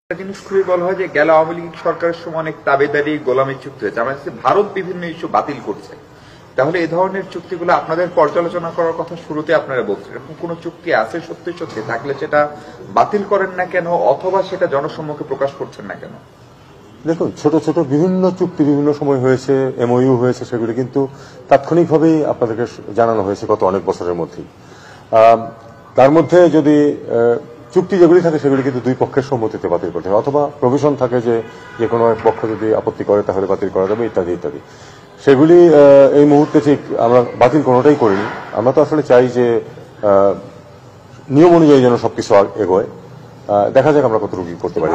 একটা জিনিস খুবই বলা হয় যে গেল আওয়ামী লীগ সরকারের সময় অনেক দাবিদারি গোলামি চুক্তি হয়েছে। আমার কাছে ভারত বিভিন্ন ইস্যু বাতিল করছে। তাহলে এই ধরনের চুক্তিগুলো আপনাদের পর্যালোচনা করার কথা শুরুতে আপনারা বলছেন, এরকম কোন চুক্তি আছে সত্যি সত্যি থাকলে সেটা বাতিল করেন না কেন, অথবা সেটা জনসম্মুখে প্রকাশ করছেন না কেন? দেখুন, ছোট ছোট বিভিন্ন চুক্তি বিভিন্ন সময় হয়েছে, এমওইউ হয়েছে, সেগুলি কিন্তু তাৎক্ষণিকভাবেই আপনাদেরকে জানানো হয়েছে গত অনেক বছরের মধ্যেই। তার মধ্যে যদি চুক্তি যেগুলি থাকে সেগুলি কিন্তু দুই পক্ষের সম্মতিতে বাতিল করতে হয়, অথবা প্রভিশন থাকে যে কোনো এক পক্ষ যদি আপত্তি করে তাহলে বাতিল করা যাবে, ইত্যাদি ইত্যাদি। সেগুলি এই মুহূর্তে ঠিক আমরা বাতিল কোনোটাই করিনি। আমরা তো আসলে চাই যে নিয়ম অনুযায়ী যেন সবকিছু এগোয়। দেখা যাক আমরা কতটুকু করতে পারি।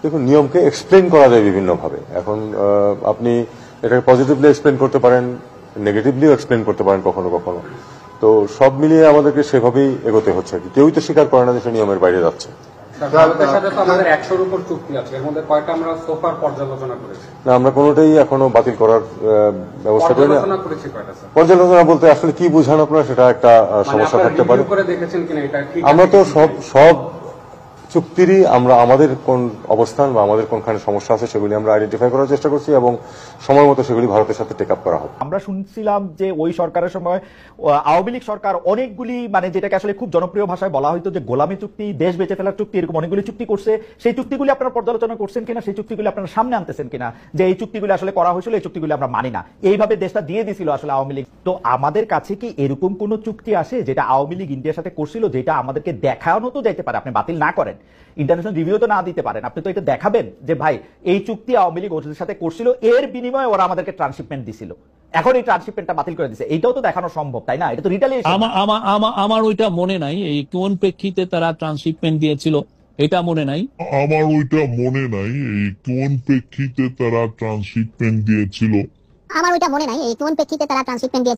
দেখুন, নিয়মকে এক্সপ্লেন করা যায় বিভিন্ন ভাবে। এখন আপনি এটাকে পজিটিভলি এক্সপ্লেন করতে পারেন, নেগেটিভলিও এক্সপ্লেন করতে পারেন কখনো কখনো। তো সব মিলিয়ে আমাদেরকে সেভাবেই এগোতে হচ্ছে। কেউই তো স্বীকার করে না যে সে নিয়মের বাইরে যাচ্ছে। না, আমরা কোনোটাই এখনো বাতিল করার ব্যবস্থা করি না। পর্যালোচনা বলতে আসলে কি বুঝান আপনারা, সেটা একটা সমস্যা থাকতে পারে। আমরা তো সব চুক্তিরই আমরা আমাদের কোন অবস্থান বা আমাদের কোনখানে সমস্যা আছে সেগুলি আমরা আইডেন্টিফাই করার চেষ্টা করছি এবং সময় মতো সেগুলি ভারতের সাথে টেক আপ করা হবে। আমরা শুনছিলাম যে ওই সরকারের সময় আওয়ামী লীগ সরকার অনেকগুলি, মানে যেটাকে আসলে খুব জনপ্রিয় ভাষায় বলা হয়তো যে গোলামি চুক্তি, দেশ বেঁচে ফেলার চুক্তি, এরকম অনেকগুলি চুক্তি করছে। সেই চুক্তিগুলি আপনারা পর্যালোচনা করছেন কিনা, সেই চুক্তিগুলি আপনারা সামনে আনতেছেন কিনা, যে এই চুক্তিগুলি আসলে করা হয়েছিল, এই চুক্তিগুলি আমরা মানি না, এইভাবে দেশটা দিয়ে দিছিল আসলে আওয়ামী লীগ। তো আমাদের কাছে কি এরকম কোন চুক্তি আসে যেটা আওয়ামী লীগ ইন্ডিয়ার সাথে করছিল, যেটা আমাদেরকে দেখানো তো যাইতে পারে, আপনি বাতিল না করেন, ইন্টারন্যাশনাল রিভিউ তো না দিতে পারেন, আপনি তো এটা দেখাবেন যে ভাই এই চুক্তি আওয়ামী লীগ ওদের সাথে করছিল, এর বিনিময়ে ওরা আমাদেরকে ট্রান্সশিপমেন্ট দিছিল, এখন এই ট্রান্সশিপমেন্টটা বাতিল করে দিছে, এইটাও তো দেখানো সম্ভব, তাই না? এটা তো রিটালিয়েশন। আমার ওইটা মনে নাই, এই কোন প্রেক্ষিতে তারা ট্রান্সশিপমেন্ট দিয়েছিল এটা মনে নাই। আমার ওইটা মনে নাই, এই কোন প্রেক্ষিতে তারা ট্রান্সশিপমেন্ট দিয়েছিল। আমার ওইটা মনে নাই, এই কোন প্রেক্ষিতে তারা ট্রান্সশিপমেন্ট দিয়েছিল।